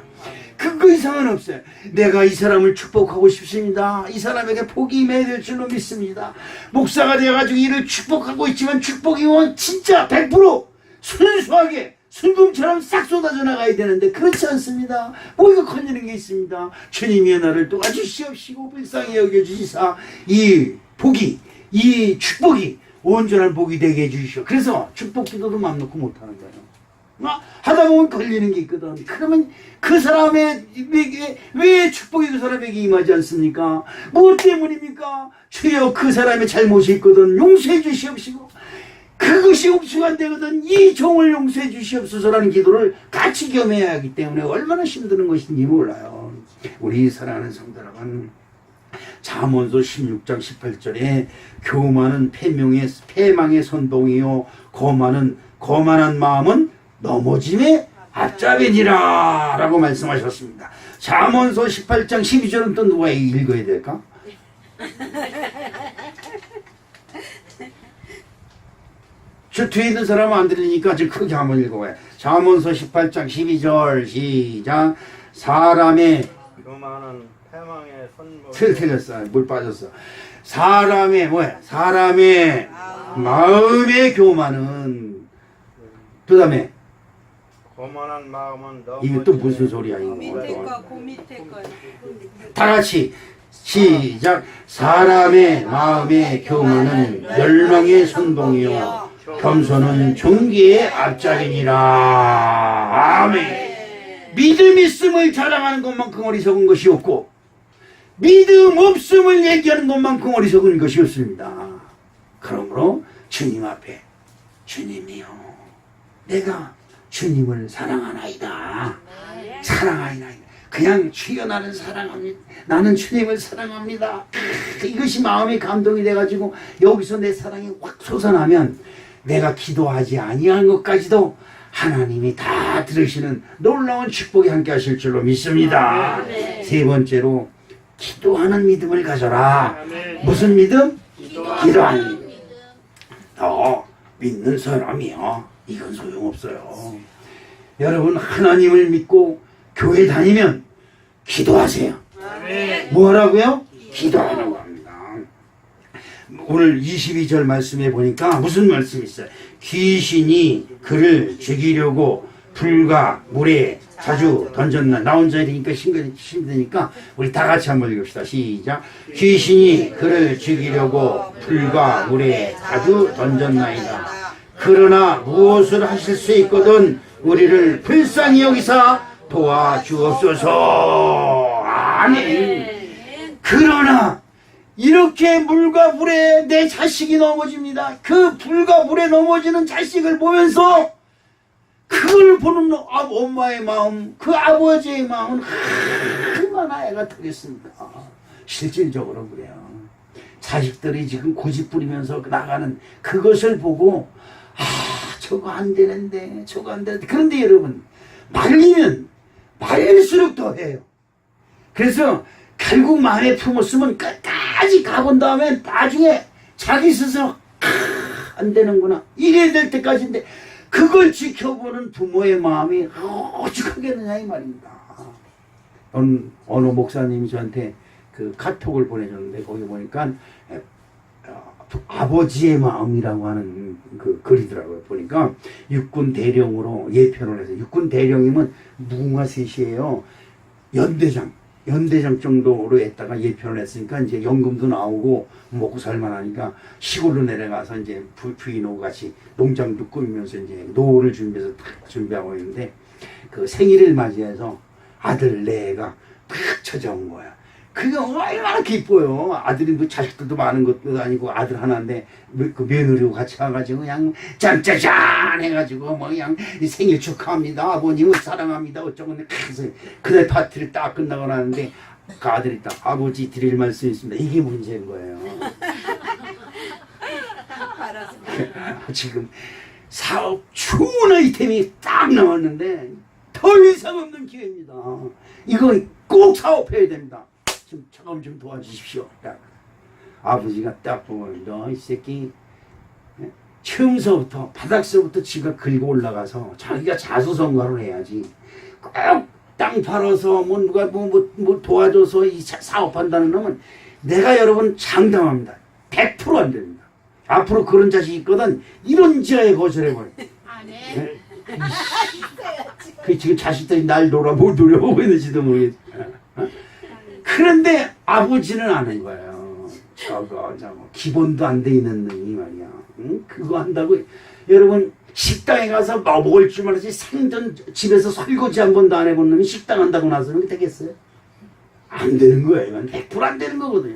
그거 이상은 없어요. 내가 이 사람을 축복하고 싶습니다. 이 사람에게 복이 임해야 될 줄로 믿습니다. 목사가 되어가지고 이를 축복하고 있지만 축복이 오면 진짜 100% 순수하게 순금처럼 싹 쏟아져 나가야 되는데 그렇지 않습니다. 이거 걸리는 게 있습니다. 주님이 나를 도와주시옵시고 불쌍히 여겨주시사 이 복이 이 축복이 온전한 복이 되게 해주시오. 그래서 축복 기도도 맘 놓고 못하는 거예요. 하다 보면 걸리는 게 있거든. 그러면 그 사람에게 왜 축복이 그 사람에게 임하지 않습니까? 무엇 때문입니까? 주여 그 사람의 잘못이 있거든 용서해 주시옵시고 그것이 흡수가 안 되거든 이 종을 용서해 주시옵소서라는 기도를 같이 겸해야 하기 때문에 얼마나 힘드는 것인지 몰라요. 우리 사랑하는 성도 여러분, 잠언서 16장 18절에 교만은 패망의 선동이요 거만한 마음은 넘어짐의 앞잡이니라 라고 말씀하셨습니다. 잠언서 18장 12절은 또 누가 읽어야 될까? 저 뒤에 있는 사람은 안 들리니까 저 크게 한번 읽어봐요. 잠언서 18장 12절 시작. 사람의 교만은 패망의 선물. 틀렸어. 물 빠졌어. 사람의 뭐야? 사람의 마음의 교만은 그 다음에 거만한 마음은 너무 이게 또 무슨 소리야 이거. 밑에 거, 그 밑에 거. 다 같이 시작. 사람의 마음의 교만은 멸망의 선봉이요 겸손은 존귀의 앞자리니라. 아멘. 믿음 있음을 자랑하는 것만큼 어리석은 것이 없고 믿음 없음을 얘기하는 것만큼 어리석은 것이 없습니다. 그러므로 주님 앞에 주님이요 내가 주님을 사랑하나이다. 사랑하이다. 그냥 주여 나는 사랑합니다. 나는 주님을 사랑합니다. 이것이 마음의 감동이 돼가지고 여기서 내 사랑이 확 솟아나면 내가 기도하지 아니한 것까지도 하나님이 다 들으시는 놀라운 축복이 함께 하실 줄로 믿습니다. 세 번째로 기도하는 믿음을 가져라. 무슨 믿음? 기도하는 믿음. 너 믿는 사람이요 이건 소용없어요. 여러분 하나님을 믿고 교회 다니면 기도하세요. 뭐 하라고요? 기도하라고 합니다. 오늘 22절 말씀에 보니까 무슨 말씀이 있어요? 귀신이 그를 죽이려고 불과 물에 자주 던졌나. 나 혼자 되니까 힘드니까 우리 다 같이 한번 읽읍시다. 시작. 귀신이 그를 죽이려고 불과 물에 자주 던졌나이다. 그러나 무엇을 하실 수 있거든 우리를 불쌍히 여기사 도와주옵소서. 아멘. 그러나 이렇게 물과 불에 내 자식이 넘어집니다. 그 불과 불에 넘어지는 자식을 보면서 그걸 보는 엄마의 마음, 그 아버지의 마음은 얼마나 애가 타겠습니까? 실질적으로 그래요. 자식들이 지금 고집 부리면서 나가는 그것을 보고 저거 안 되는데 저거 안 되는데. 그런데 여러분 말리면 말릴수록 더 해요. 그래서 결국 마음에 품었으면 끝까지 가본 다음에 나중에 자기 스스로 안 되는구나 이래야 될 때까지인데 그걸 지켜보는 부모의 마음이 오죽하겠느냐 이 말입니다. 어느 목사님이 저한테 그 카톡을 보내줬는데 거기 보니까 아버지의 마음이라고 하는 그 글이더라고요. 보니까 육군 대령으로 예편을 해서 육군 대령이면 무궁화 셋이에요. 연대장 정도로 했다가 예편을 했으니까 이제 연금도 나오고 먹고 살만하니까 시골로 내려가서 이제 부인하고 같이 농장도 꾸미면서 이제 노를 준비해서 딱 준비하고 있는데 그 생일을 맞이해서 아들 내가 탁 찾아온 거야. 그게 얼마나 기뻐요. 아들이 뭐 자식들도 많은 것도 아니고 아들 하나인데 그 며느리하고 같이 가가지고 그냥 짠짜잔 해가지고 뭐 그냥 생일 축하합니다. 아버님을 사랑합니다. 어쩌고 그래서 그날 파티를 딱 끝나고 나는데 그 아들이 딱 아버지 드릴 말씀이 있습니다. 이게 문제인 거예요. 지금 사업 좋은 아이템이 딱 나왔는데 더 이상 없는 기회입니다. 이거 꼭 사업해야 됩니다. 좀 작업 좀 도와주십시오. 아버지가 딱 보면 너 이 새끼 처음서부터 바닥서부터 지가 긁고 올라가서 자기가 자수성가를 해야지. 꼭 땅 팔아서 뭐 누가 뭐 도와줘서 이 사업한다는 놈은 내가 여러분 장담합니다. 100% 안 됩니다. 앞으로 그런 자식이 있거든 이런 지하에 거절해버려. 네? 그 지금 자식들이 날 못 노려보고 있는지도 모르겠어. 그런데 아버지는 아는 거예요. 저거 기본도 안 돼 있는 놈이 말이야. 응? 그거 한다고 여러분 식당에 가서 먹을 줄 알았지 생전 집에서 설거지 한 번도 안 해본 놈이 식당 한다고 나서는 되겠어요? 안 되는 거예요. 이건 100% 안 되는 거거든요.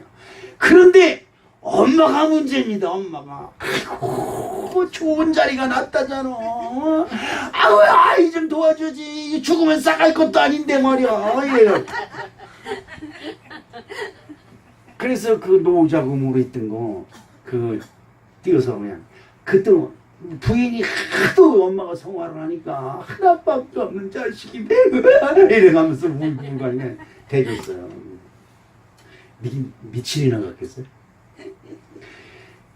그런데 엄마가 문제입니다. 엄마가 아이고 좋은 자리가 낫다잖아. 아우 아이 좀 도와주지. 죽으면 싸갈 것도 아닌데 말이야. 이래요. 그래서 그 노자금으로 있던 거 그 띄어서 그냥 그때 부인이 하도 엄마가 성화를 하니까 하나밖에 없는 자식이 이래가면서 울고 그냥 대줬어요. 미친이나 같겠어요.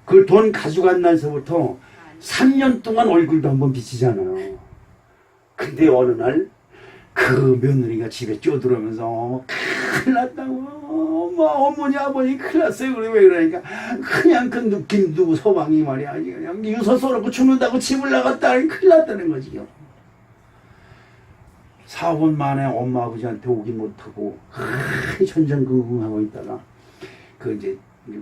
그 돈 가져간 날서부터 3년 동안 얼굴도 한번 비치잖아요. 근데 어느 날 그 며느리가 집에 뛰어들어오면서 큰일 났다고, 어머니 아버지 큰일 났어요. 그래 왜 그러니까 그냥 그 김두부 서방이 말이야 그냥 유서 써놓고 죽는다고 집을 나갔다. 큰일 났다는 거지요. 4번 만에 엄마 아버지한테 오긴 못하고 전전긍긍하고 있다가 그 이제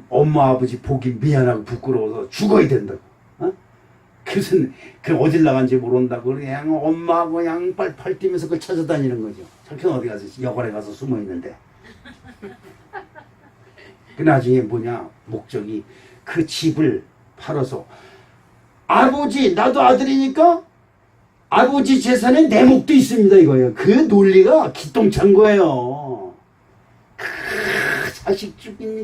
엄마 아버지 보기 미안하고 부끄러워서 죽어야 된다고. 그래서 그 어딜 나간지 모른다고 그냥 엄마하고 그냥 팔 뛰면서 그걸 찾아다니는 거죠. 저렇게 어디 가서 여관에 가서 숨어 있는데. 그 나중에 뭐냐 목적이 그 집을 팔아서 아버지 나도 아들이니까 아버지 재산에 내 몫도 있습니다 이거예요. 그 논리가 기똥찬 거예요. 자식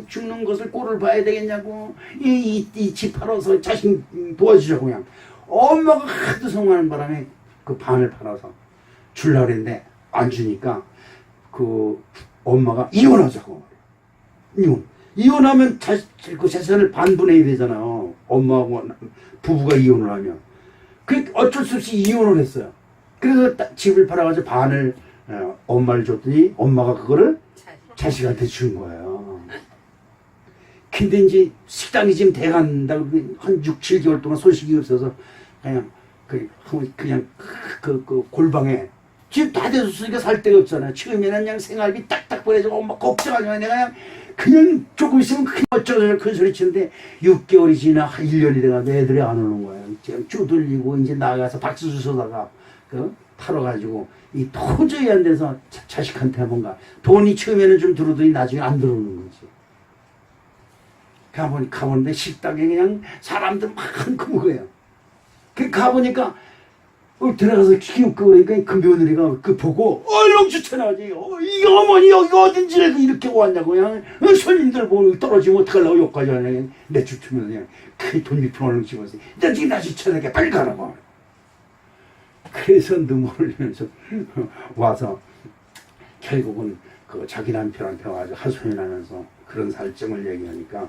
죽는 것을 꼴을 봐야 되겠냐고 이 집 팔아서 자식 도와주자고 그냥 엄마가 하도 성하는 바람에 그 반을 팔아서 주려고 했는데 안 주니까 그 엄마가 이혼하자고. 이혼하면 그 재산을 반분해야 되잖아요. 엄마하고 부부가 이혼을 하면. 그 어쩔 수 없이 이혼을 했어요. 그래서 집을 팔아가지고 반을 엄마를 줬더니 엄마가 그거를 자식한테 준 거예요. 근데 이제 식당이 지금 돼간다고 한 6, 7개월 동안 소식이 없어서 그냥 그 골방에 집 다 돼서 살 데가 없잖아요. 처음에는 그냥 생활비 딱딱 보내주고 엄마 걱정하지 마. 내가 그냥 조금 있으면 어쩌고 큰 소리 치는데 6개월이 지나 1년이 돼가지고 애들이 안 오는 거예요. 지금 쪼들리고 이제 나가서 박수 주워다가 팔아가지고 이 도저히 안 돼서 자식한테 뭔가 돈이 처음에는 좀 들어오더니 나중에 안 들어오는 거지. 가보는데 식당에 그냥 사람들 많고 거예요. 그 가보니까 들어가서 키우고 그러니까 그 며느리가 그 보고 얼렁 추천하지. 이 어머니 여기 어딘지 이렇게 왔냐고 그냥 손님들 보고 떨어지면 어떡하려고 욕까지 하냐. 내 추천을 그냥 돈 밑으로 얼렁 집어서 나 지금 다시 추천할게 빨리 가라고. 그래서 눈물을 흘리면서 와서 결국은 그 자기 남편한테 와서 하소연하면서 그런 살점을 얘기하니까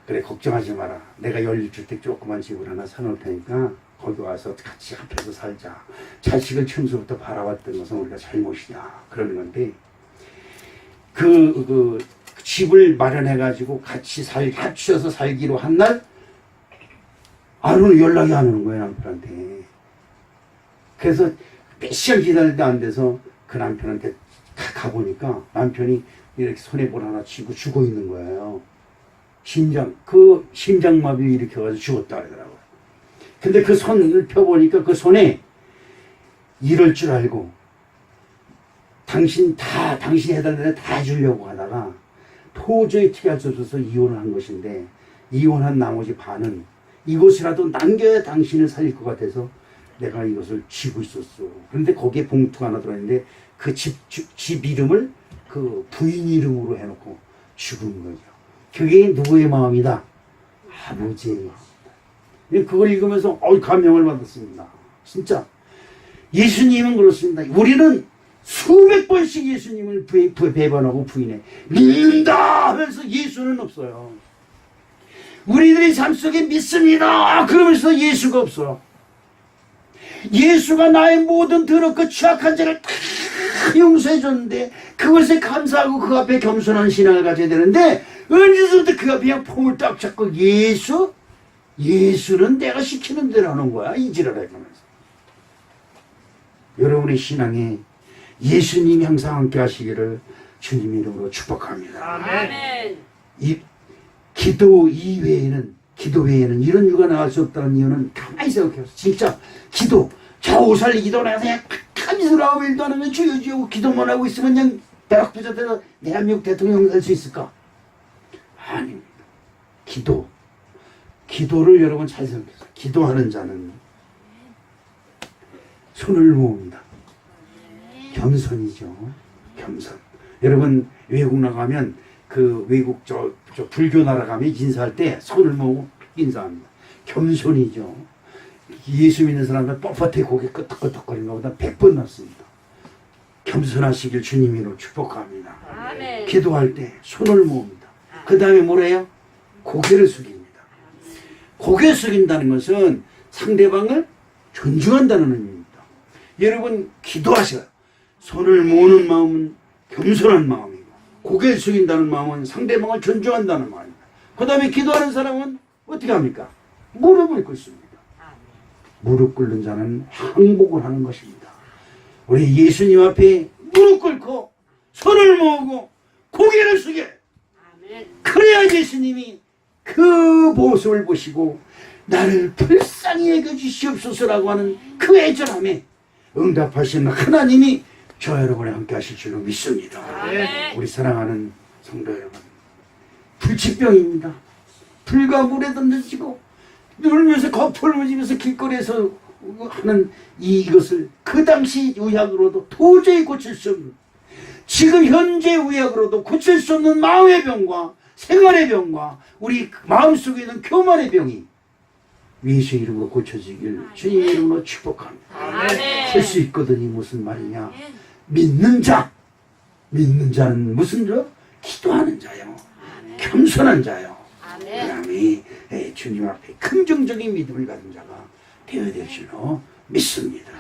그래 걱정하지 마라. 내가 11주택 조그만 집을 하나 사놓을 테니까 거기 와서 같이 합해서 살자. 자식을 처음부터 바라봤던 것은 우리가 잘못이냐 그러는 건데 그 집을 마련해가지고 같이 합쳐서 살기로 한 날 아루는 연락이 안 오는 거예요 남편한테. 그래서 몇 시간 기다리도 안 돼서 그 남편한테 가보니까 남편이 이렇게 손에 뭘 하나 쥐고 죽어 있는 거예요. 심장마비 일으켜가지고 죽었다 그러더라고요. 근데 그 손을 펴보니까 그 손에 이럴 줄 알고 당신이 해달라는 데 다 해주려고 하다가 도저히 피할 수 없어서 이혼을 한 것인데 이혼한 나머지 반은 이것이라도 남겨야 당신을 살릴 것 같아서 내가 이것을 쥐고 있었어. 그런데 거기에 봉투가 하나 들어있는데 그 집 이름을 그 부인 이름으로 해놓고 죽은 거죠. 그게 누구의 마음이다? 아버지의 마음이다. 그걸 읽으면서 감명을 받았습니다. 진짜 예수님은 그렇습니다. 우리는 수백 번씩 예수님을 배반하고 부인해. 믿는다 하면서 예수는 없어요. 우리들이 삶 속에 믿습니다 그러면서 예수가 없어. 예수가 나의 모든 더럽고 취약한 죄를 다 용서해 줬는데 그것에 감사하고 그 앞에 겸손한 신앙을 가져야 되는데 언제부터 그 앞에 그냥 폼을 딱 잡고 예수는 내가 시키는 대로 하는 거야 이지랄 해가면서. 여러분의 신앙에 예수님이 항상 함께 하시기를 주님 이름으로 축복합니다. 아멘. 이 기도 외에는 이런 유가 나갈 수 없다는 이유는 가만히 생각해보세요. 진짜 기도 겨우 살리기도 내가 그냥 감사하고 일도 안 하면 주여 기도만 하고 있으면 그냥 벼락부자 돼서 대한민국 대통령 될 수 있을까? 아닙니다. 기도를 여러분 잘 생각해서 기도하는 자는 손을 모읍니다. 겸손이죠. 겸손. 여러분 외국 나가면 그 외국 저 불교 나라 가면 인사할 때 손을 모으고 인사합니다. 겸손이죠. 예수 믿는 사람들 뻣뻣해 고개 끄덕끄덕거리는 것보다 100번 낫습니다. 겸손하시길 주님으로 축복합니다. 아멘. 기도할 때 손을 모읍니다. 그 다음에 뭐래요? 고개를 숙입니다. 고개 숙인다는 것은 상대방을 존중한다는 의미입니다. 여러분 기도하셔요. 손을 모으는 마음은 겸손한 마음이고 고개를 숙인다는 마음은 상대방을 존중한다는 마음입니다. 그 다음에 기도하는 사람은 어떻게 합니까? 무릎을 꿇습니다. 무릎 꿇는 자는 항복을 하는 것입니다. 우리 예수님 앞에 무릎 꿇고 손을 모으고 고개를 숙여. 그래야 예수님이 그 모습을 보시고 나를 불쌍히 여겨주시옵소서라고 하는 그 애절함에 응답하시는 하나님이 저 여러분과 함께 하실 줄로 믿습니다. 우리 사랑하는 성도 여러분, 불치병입니다. 불과 물에 던져지고 울면서 거풀을 울면서 길거리에서 하는 이것을 그 당시 의학으로도 도저히 고칠 수 없는, 지금 현재 의학으로도 고칠 수 없는 마음의 병과 생활의 병과 우리 마음속에 있는 교만의 병이 예수 이름으로 고쳐지길 주님 이름으로 축복합니다. 할 수 있거든요. 무슨 말이냐? 믿는 자, 믿는 자는 무슨 자? 기도하는 자요, 겸손한 자요. 그다음에 주님 앞에 긍정적인 믿음을 가진 자가 되어야 될 줄로 믿습니다.